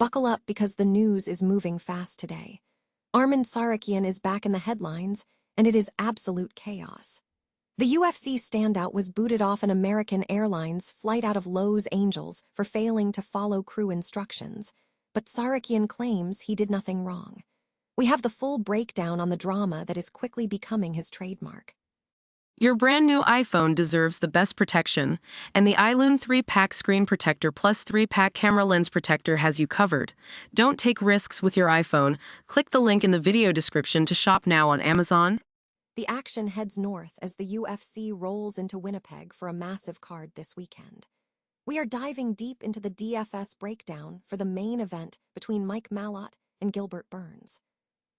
Buckle up because the news is moving fast today. Arman Tsarukyan is back in the headlines, and it is absolute chaos. The UFC standout was booted off an American Airlines flight out of Los Angeles for failing to follow crew instructions, but Tsarukyan claims he did nothing wrong. We have the full breakdown on the drama that is quickly becoming his trademark. Your brand new iPhone deserves the best protection, and the iLume 3-pack screen protector plus 3-pack camera lens protector has you covered. Don't take risks with your iPhone. Click the link in the video description to shop now on Amazon. The action heads north as the UFC rolls into Winnipeg for a massive card this weekend. We are diving deep into the DFS breakdown for the main event between Mike Malott and Gilbert Burns.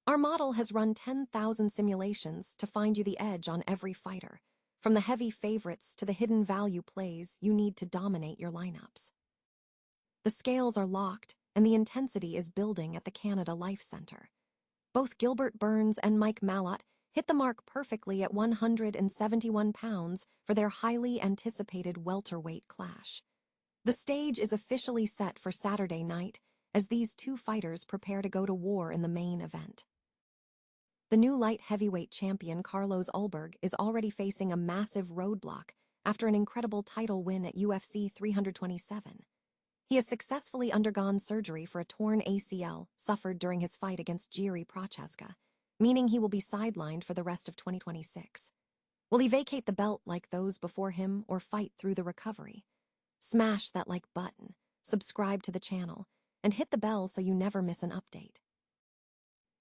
Our model has run 10,000 simulations to find you the edge on every fighter, from the heavy favorites to the hidden value plays you need to dominate your lineups. The scales are locked, and the intensity is building at the Canada Life Centre. Both Gilbert Burns and Mike Malott hit the mark perfectly at 171 pounds for their highly anticipated welterweight clash. The stage is officially set for Saturday night as these two fighters prepare to go to war in the main event. The new light heavyweight champion Carlos Ulberg is already facing a massive roadblock after an incredible title win at UFC 327. He has successfully undergone surgery for a torn ACL suffered during his fight against Jiri Prochaska, meaning he will be sidelined for the rest of 2026. Will he vacate the belt like those before him or fight through the recovery? Smash that like button, subscribe to the channel, and hit the bell so you never miss an update.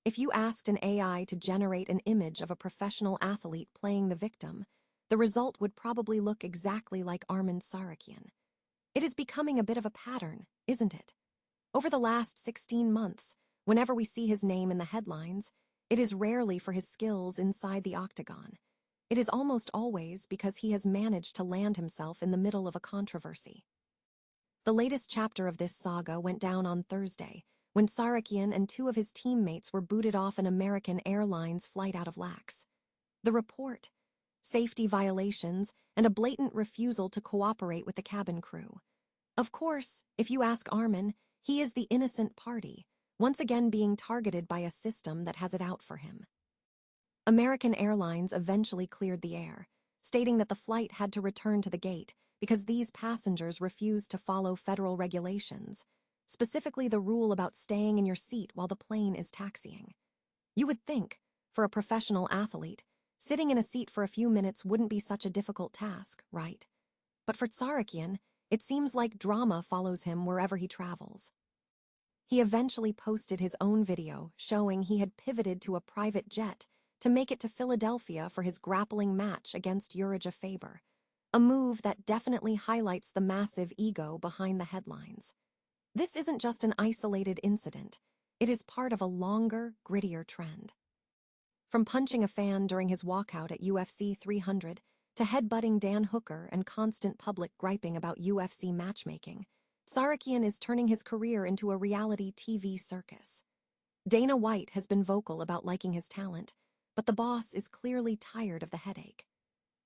If you asked an AI to generate an image of a professional athlete playing the victim, the result would probably look exactly like Arman Tsarukyan. It is becoming a bit of a pattern, isn't it? Over the last 16 months, whenever we see his name in the headlines, it is rarely for his skills inside the octagon. It is almost always because he has managed to land himself in the middle of a controversy. The latest chapter of this saga went down on Thursday, when Tsarukyan and two of his teammates were booted off an American Airlines flight out of Lax. The report: safety violations and a blatant refusal to cooperate with the cabin crew. Of course, if you ask Arman, he is the innocent party, once again being targeted by a system that has it out for him. American Airlines eventually cleared the air, stating that the flight had to return to the gate because these passengers refused to follow federal regulations, specifically the rule about staying in your seat while the plane is taxiing. You would think, for a professional athlete, sitting in a seat for a few minutes wouldn't be such a difficult task, right? But for Tsarukyan, it seems like drama follows him wherever he travels. He eventually posted his own video showing he had pivoted to a private jet to make it to Philadelphia for his grappling match against Jurija Faber, a move that definitely highlights the massive ego behind the headlines. This isn't just an isolated incident. It is part of a longer, grittier trend. From punching a fan during his walkout at UFC 300 to headbutting Dan Hooker and constant public griping about UFC matchmaking, Tsarukyan is turning his career into a reality TV circus. Dana White has been vocal about liking his talent, but the boss is clearly tired of the headache.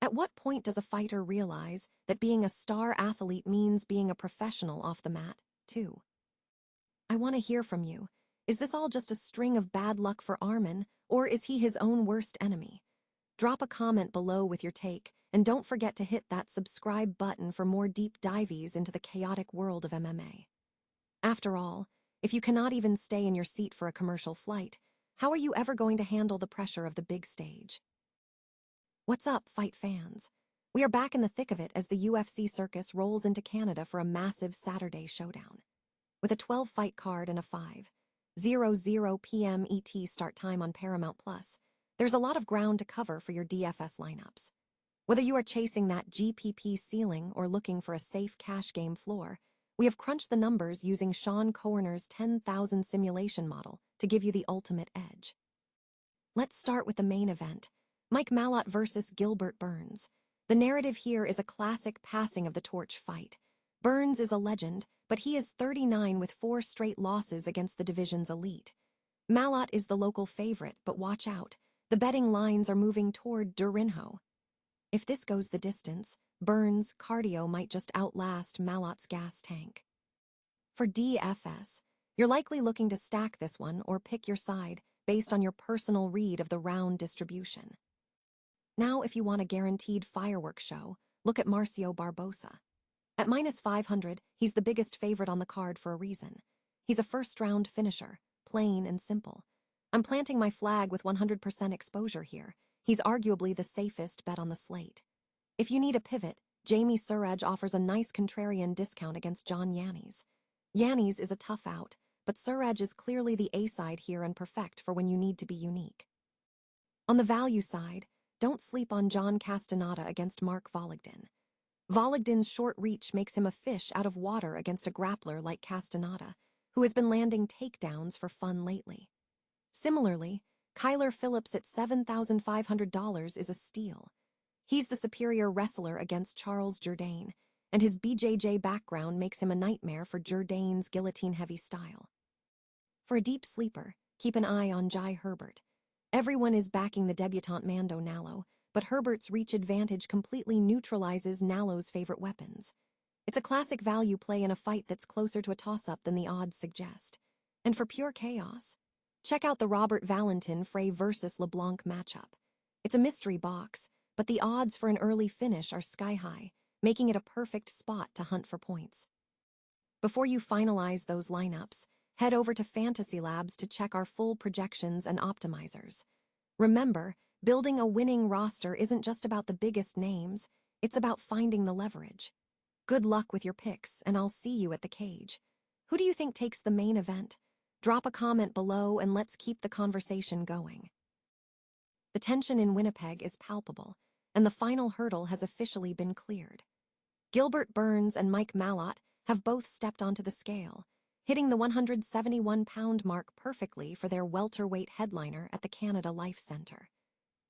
At what point does a fighter realize that being a star athlete means being a professional off the mat, too? I want to hear from you. Is this all just a string of bad luck for Arman, or is he his own worst enemy? Drop a comment below with your take, and don't forget to hit that subscribe button for more deep dives into the chaotic world of MMA. After all, if you cannot even stay in your seat for a commercial flight, how are you ever going to handle the pressure of the big stage? What's up, fight fans? We are back in the thick of it as the UFC circus rolls into Canada for a massive Saturday showdown. With a 12-fight card and a 5:00 p.m. ET start time on Paramount+, there's a lot of ground to cover for your DFS lineups. Whether you are chasing that GPP ceiling or looking for a safe cash game floor, we have crunched the numbers using Sean Koerner's 10,000 simulation model to give you the ultimate edge. Let's start with the main event, Mike Malott versus Gilbert Burns. The narrative here is a classic passing of the torch fight. Burns is a legend, but he is 39 with 4 straight losses against the division's elite. Malott is the local favorite, but watch out. The betting lines are moving toward Durinho. If this goes the distance, Burns' cardio might just outlast Malott's gas tank. For DFS, You're likely looking to stack this one or pick your side based on your personal read of the round distribution. Now, if you want a guaranteed fireworks show, look at Marcio Barbosa. At -500, he's the biggest favorite on the card for a reason. He's a first-round finisher, plain and simple. I'm planting my flag with 100% exposure here. He's arguably the safest bet on the slate. If you need a pivot, Jamie Suraj offers a nice contrarian discount against John Yannis. Yannis is a tough out, but Suraj is clearly the A-side here and perfect for when you need to be unique. On the value side, don't sleep on John Castaneda against Mark Vologden. Vologden's short reach makes him a fish out of water against a grappler like Castaneda, who has been landing takedowns for fun lately. Similarly, Kyler Phillips at $7,500 is a steal. He's the superior wrestler against Charles Jourdain, and his BJJ background makes him a nightmare for Jourdain's guillotine-heavy style. For a deep sleeper, keep an eye on Jai Herbert. Everyone is backing the debutante Mando Nallo, but Herbert's reach advantage completely neutralizes Nallo's favorite weapons. It's a classic value play in a fight that's closer to a toss-up than the odds suggest. And for pure chaos, check out the Robert Valentin Frey versus LeBlanc matchup. It's a mystery box, but the odds for an early finish are sky-high, making it a perfect spot to hunt for points. Before you finalize those lineups, head over to Fantasy Labs to check our full projections and optimizers. Remember, building a winning roster isn't just about the biggest names, it's about finding the leverage. Good luck with your picks, and I'll see you at the cage. Who do you think takes the main event? Drop a comment below and let's keep the conversation going. The tension in Winnipeg is palpable, and the final hurdle has officially been cleared. Gilbert Burns and Mike Malott have both stepped onto the scale, hitting the 171-pound mark perfectly for their welterweight headliner at the Canada Life Centre.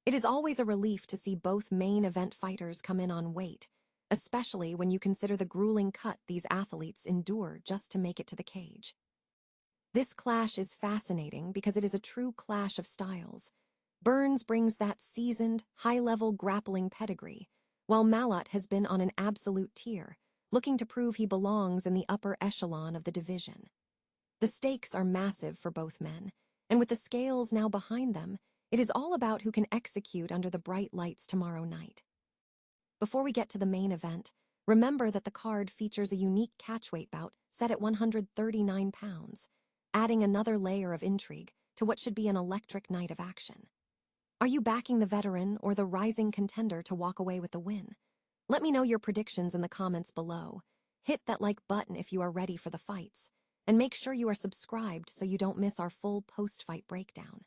It is always a relief to see both main event fighters come in on weight, especially when you consider the grueling cut these athletes endure just to make it to the cage. This clash is fascinating because it is a true clash of styles. Burns brings that seasoned, high-level grappling pedigree, while Malott has been on an absolute tier, looking to prove he belongs in the upper echelon of the division. The stakes are massive for both men, and with the scales now behind them, it is all about who can execute under the bright lights tomorrow night. Before we get to the main event, remember that the card features a unique catchweight bout set at 139 pounds, adding another layer of intrigue to what should be an electric night of action. Are you backing the veteran or the rising contender to walk away with the win? Let me know your predictions in the comments below. Hit that like button if you are ready for the fights, and make sure you are subscribed so you don't miss our full post-fight breakdown.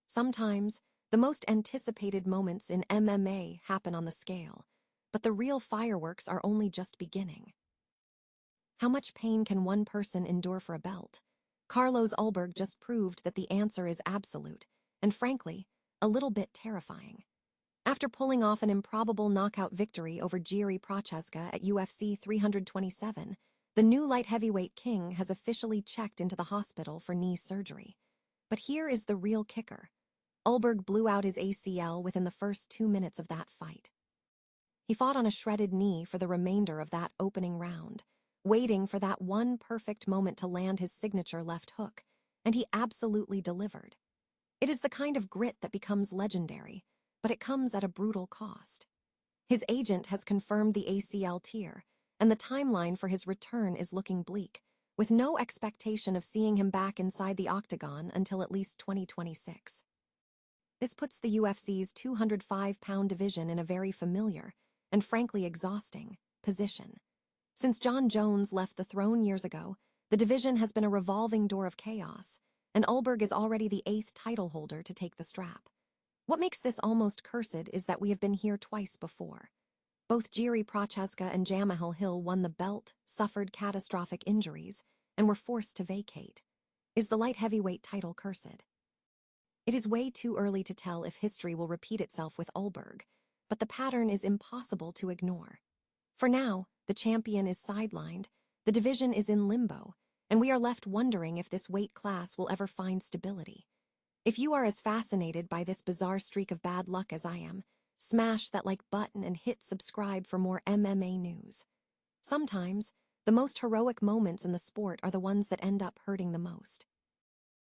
Sometimes, the most anticipated moments in MMA happen on the scale, but the real fireworks are only just beginning. How much pain can one person endure for a belt? Carlos Ulberg just proved that the answer is absolute, and frankly, a little bit terrifying. After pulling off an improbable knockout victory over Jiří Procházka at UFC 327, the new light heavyweight king has officially checked into the hospital for knee surgery. But here is the real kicker. Ulberg blew out his ACL within the first 2 minutes of that fight. He fought on a shredded knee for the remainder of that opening round, waiting for that one perfect moment to land his signature left hook, and he absolutely delivered. It is the kind of grit that becomes legendary, but it comes at a brutal cost. His agent has confirmed the ACL tear, and the timeline for his return is looking bleak, with no expectation of seeing him back inside the octagon until at least 2026. This puts the UFC's 205-pound division in a very familiar, and frankly exhausting, position. Since John Jones left the throne years ago, the division has been a revolving door of chaos, and Ulberg is already the 8th title holder to take the strap. What makes this almost cursed is that we have been here twice before. Both Jiří Procházka and Jamahal Hill won the belt, suffered catastrophic injuries, and were forced to vacate. Is the light heavyweight title cursed? It is way too early to tell if history will repeat itself with Ulberg, but the pattern is impossible to ignore. For now, the champion is sidelined, the division is in limbo, and we are left wondering if this weight class will ever find stability. If you are as fascinated by this bizarre streak of bad luck as I am, smash that like button and hit subscribe for more MMA news. Sometimes, The most heroic moments in the sport are the ones that end up hurting the most.